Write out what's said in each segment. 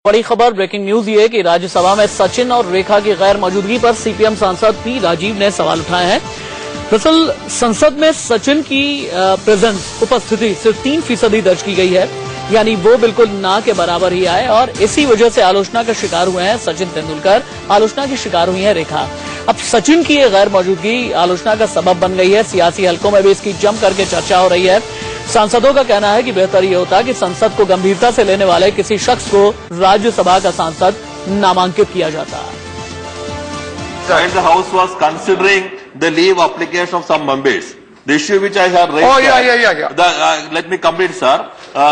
बड़ी खबर, breaking news ये कि राज्यसभा में सचिन और रेखा की गैर मौजूदगी पर सीपीएम सांसद पी राजीव ने सवाल उठाए हैं। दरअसल संसद में सचिन की प्रेजेंस उपस्थिति सिर्फ 3% दर्ज की गई है, यानी वो बिल्कुल ना के बराबर ही आए और इसी वजह से आलोचना का शिकार हुए हैं सचिन तेंदुलकर, आलोचना की शिकार हुई है रेखा। अब सचिन की ये गैर मौजूदगी आलोचना का सबब बन गई है। सियासी हलकों में भी इसकी जम करके चर्चा हो रही है। सांसदों का कहना है कि बेहतर ये होता कि संसद को गंभीरता से लेने वाले किसी शख्स को राज्यसभा का सांसद नामांकित किया जाता। And the House was considering the leave application of some members. The issue which I have raised. Oh, yeah. Let me complete, sir.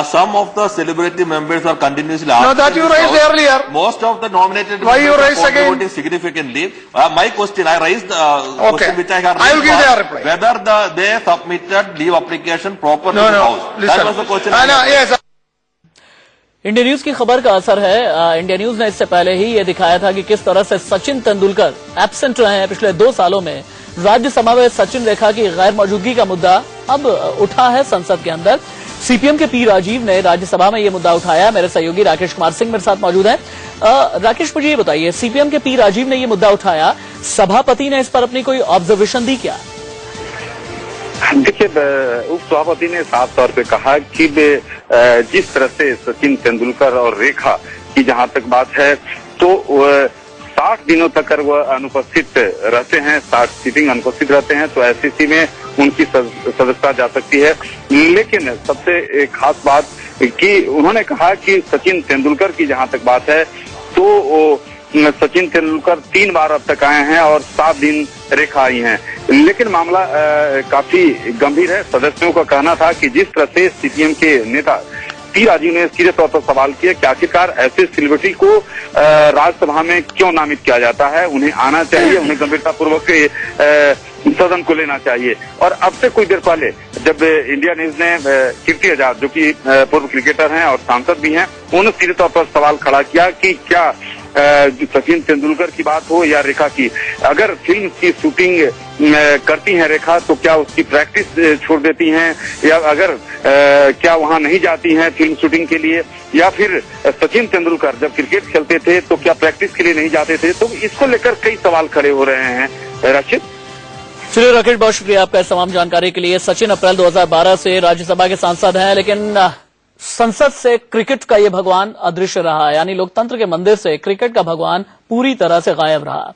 Some of the celebrity members are continuously asking. No, that you raised earlier. Most of the nominated Why you raised again? contributing significantly. My question, I raised question which I have raised. I will give their reply. Whether they submitted leave application properly to the House. Listen. That was the question. Yes. India news की खबर का असर है। India news ने इससे पहले ही ये दिखाया था कि किस तरह से सचिन तेंदुलकर एब्सेंट रहे हैं पिछले 2 सालों में। राज्यसभा में सचिन रेखा की गैर मौजूदगी का मुद्दा अब उठा है संसद के अंदर। सीपीएम के पी राजीव ने राज्यसभा में ये मुद्दा उठाया। मेरे सहयोगी राकेश कुमार सिंह मेरे साथ मौजूद हैं। राकेश, मुझे ये बताइए, सीपीएम के पी राजीव ने ये मुद्दा उठाया, सभापति ने इस पर अपनी कोई ऑब्जर्वेशन दी क्या? देखिए, उप सभापति ने साफ तौर पे कहा कि जिस तरह से सचिन तेंदुलकर और रेखा की जहां तक बात है तो 60 दिनों तक अगर वह अनुपस्थित रहते हैं, 60 सीटिंग अनुपस्थित रहते हैं, तो ऐसी स्थिति में उनकी सदस्यता जा सकती है। लेकिन सबसे खास बात कि उन्होंने कहा कि सचिन तेंदुलकर की जहां तक बात है तो सचिन तेंदुलकर 3 बार अब तक आए हैं और 7 दिन रेखा आई हैं। लेकिन मामला काफी गंभीर है। सदस्यों का कहना था कि जिस तरह से सीपीएम के नेता पी राजीव ने सीधे तौर पर सवाल किया कि आखिरकार ऐसे सेलिब्रिटी को राज्यसभा में क्यों नामित किया जाता है, उन्हें आना चाहिए, उन्हें गंभीरतापूर्वक सदन को लेना चाहिए। और अब से कुछ देर पहले जब इंडिया न्यूज ने कीर्ति आजाद, जो कि पूर्व क्रिकेटर हैं और सांसद भी हैं, उन्होंने सीधे तौर पर सवाल खड़ा किया कि क्या सचिन तेंदुलकर की बात हो या रेखा की, अगर फिल्म की शूटिंग करती हैं रेखा तो क्या उसकी प्रैक्टिस छोड़ देती हैं, या अगर क्या वहां नहीं जाती हैं फिल्म शूटिंग के लिए, या फिर सचिन तेंदुलकर जब क्रिकेट खेलते थे तो क्या प्रैक्टिस के लिए नहीं जाते थे। तो इसको लेकर कई सवाल खड़े हो रहे हैं। रचित, चलिए राकेश, बहुत शुक्रिया आपका इस तमाम जानकारी के लिए। सचिन अप्रैल 2012 से राज्यसभा के सांसद हैं, लेकिन संसद से क्रिकेट का ये भगवान अदृश्य रहा, यानी लोकतंत्र के मंदिर से क्रिकेट का भगवान पूरी तरह से गायब रहा।